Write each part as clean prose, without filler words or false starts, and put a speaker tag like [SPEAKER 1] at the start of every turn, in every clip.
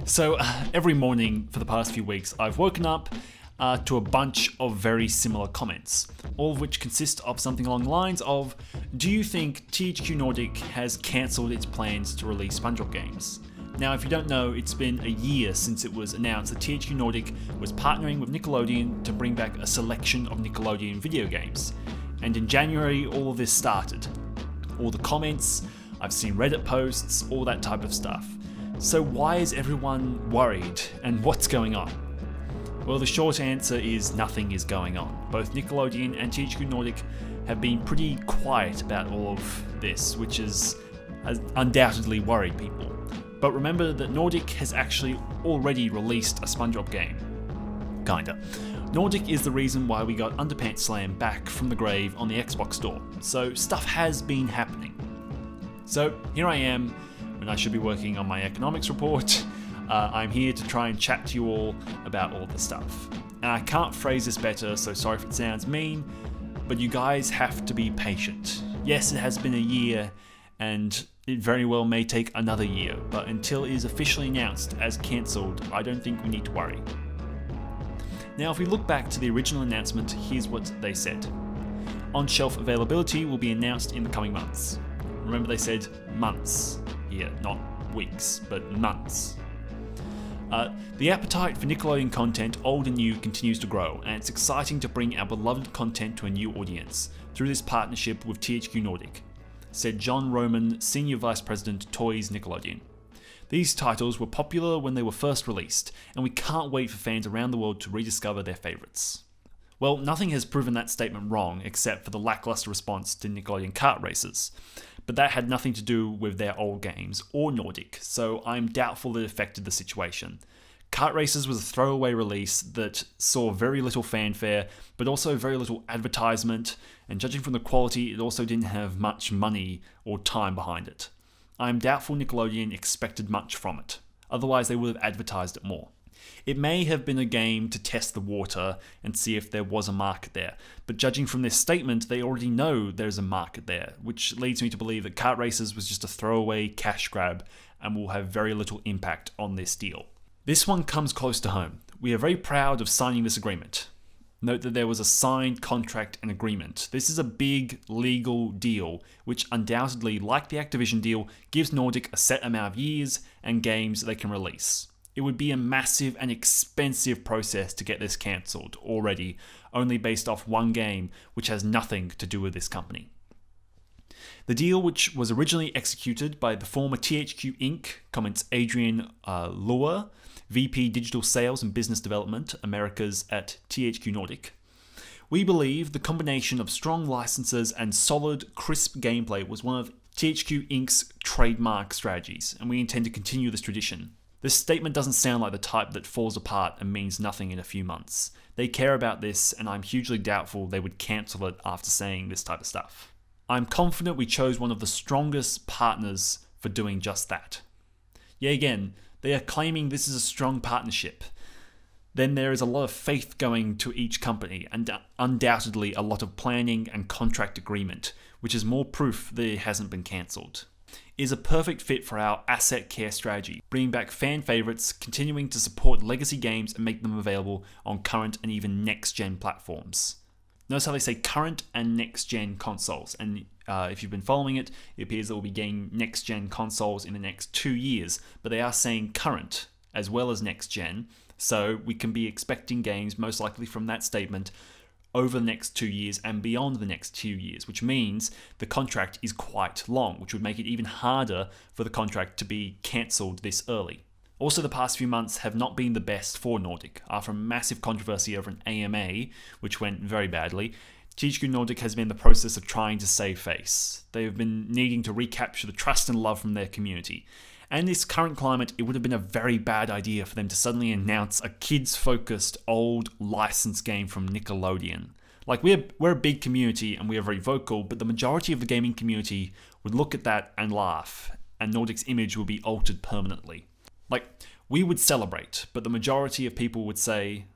[SPEAKER 1] So every morning for the past few weeks, I've woken up to a bunch of very similar comments, all of which consist of something along the lines of, do you think THQ Nordic has cancelled its plans to release SpongeBob games? Now, if you don't know, it's been a year since it was announced that THQ Nordic was partnering with Nickelodeon to bring back a selection of Nickelodeon video games. And in January, all of this started. All the comments, I've seen Reddit posts, all that type of stuff. So why is everyone worried, and what's going on? Well, the short answer is nothing is going on. Both Nickelodeon and THQ Nordic have been pretty quiet about all of this, which has undoubtedly worried people. But remember that Nordic has actually already released a SpongeBob game. Kinda. Nordic is the reason why we got Underpants Slam back from the grave on the Xbox store, so stuff has been happening. So here I am, when I should be working on my economics report. I'm here to try and chat to you all about all the stuff. And I can't phrase this better, so sorry if it sounds mean, but you guys have to be patient. Yes, it has been a year, and it very well may take another year, but until it is officially announced as cancelled, I don't think we need to worry. Now, if we look back to the original announcement, here's what they said. On-shelf availability will be announced in the coming months. Remember, they said months here, not weeks, but months. The appetite for Nickelodeon content, old and new, continues to grow, and it's exciting to bring our beloved content to a new audience through this partnership with THQ Nordic, said John Roman, Senior Vice President, Toys Nickelodeon. These titles were popular when they were first released, and we can't wait for fans around the world to rediscover their favourites. Well, nothing has proven that statement wrong except for the lackluster response to Nickelodeon kart races, but that had nothing to do with their old games or Nordic, so I'm doubtful it affected the situation. Kart Races was a throwaway release that saw very little fanfare, but also very little advertisement, and judging from the quality, it also didn't have much money or time behind it. I'm doubtful Nickelodeon expected much from it, otherwise they would have advertised it more. It may have been a game to test the water and see if there was a market there, but judging from this statement, they already know there's a market there, which leads me to believe that Kart Races was just a throwaway cash grab and will have very little impact on this deal. This one comes close to home. We are very proud of signing this agreement. Note that there was a signed contract and agreement. This is a big legal deal, which undoubtedly, like the Activision deal, gives Nordic a set amount of years and games they can release. It would be a massive and expensive process to get this cancelled already, only based off one game, which has nothing to do with this company. The deal, which was originally executed by the former THQ Inc., comments Adrian Lohr, VP Digital Sales and Business Development, Americas at THQ Nordic. We believe the combination of strong licenses and solid, crisp gameplay was one of THQ Inc.'s trademark strategies, and we intend to continue this tradition. This statement doesn't sound like the type that falls apart and means nothing in a few months. They care about this, and I'm hugely doubtful they would cancel it after saying this type of stuff. I'm confident we chose one of the strongest partners for doing just that. Yeah, again, they are claiming this is a strong partnership. Then there is a lot of faith going to each company, and undoubtedly a lot of planning and contract agreement, which is more proof that it hasn't been cancelled. It is a perfect fit for our asset care strategy, bringing back fan favourites, continuing to support legacy games and make them available on current and even next-gen platforms. Notice how they say current and next-gen consoles, and if you've been following it, it appears that we'll be getting next-gen consoles in the next 2 years, but they are saying current as well as next-gen, so we can be expecting games most likely from that statement over the next 2 years and beyond the next 2 years, which means the contract is quite long, which would make it even harder for the contract to be cancelled this early. Also, the past few months have not been the best for Nordic. After a massive controversy over an AMA, which went very badly, THQ Nordic has been in the process of trying to save face. They have been needing to recapture the trust and love from their community. And in this current climate, it would have been a very bad idea for them to suddenly announce a kids-focused, old, licensed game from Nickelodeon. Like, we're a big community and we are very vocal, but the majority of the gaming community would look at that and laugh, and Nordic's image would be altered permanently. Like, we would celebrate, but the majority of people would say,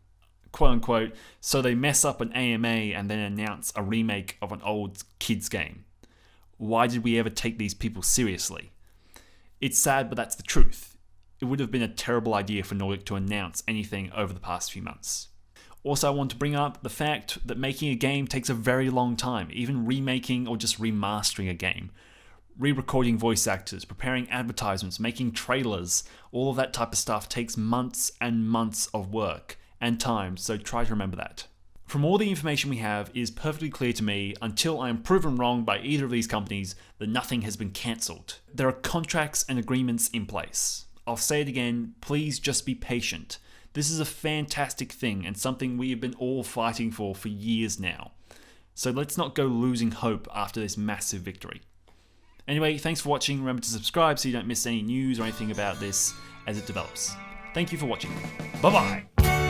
[SPEAKER 1] quote unquote, so they mess up an AMA and then announce a remake of an old kids game. Why did we ever take these people seriously? It's sad, but that's the truth. it would have been a terrible idea for Nordic to announce anything over the past few months. Also, I want to bring up the fact that making a game takes a very long time, even remaking or just remastering a game. Re-recording voice actors, preparing advertisements, making trailers, all of that type of stuff takes months and months of work and time, so try to remember that. From all the information we have, it is perfectly clear to me, until I am proven wrong by either of these companies, that nothing has been cancelled. There are contracts and agreements in place. I'll say it again, please just be patient. This is a fantastic thing and something we have been all fighting for years now. So let's not go losing hope after this massive victory. Anyway, thanks for watching. Remember to subscribe so you don't miss any news or anything about this as it develops. Thank you for watching. Bye bye!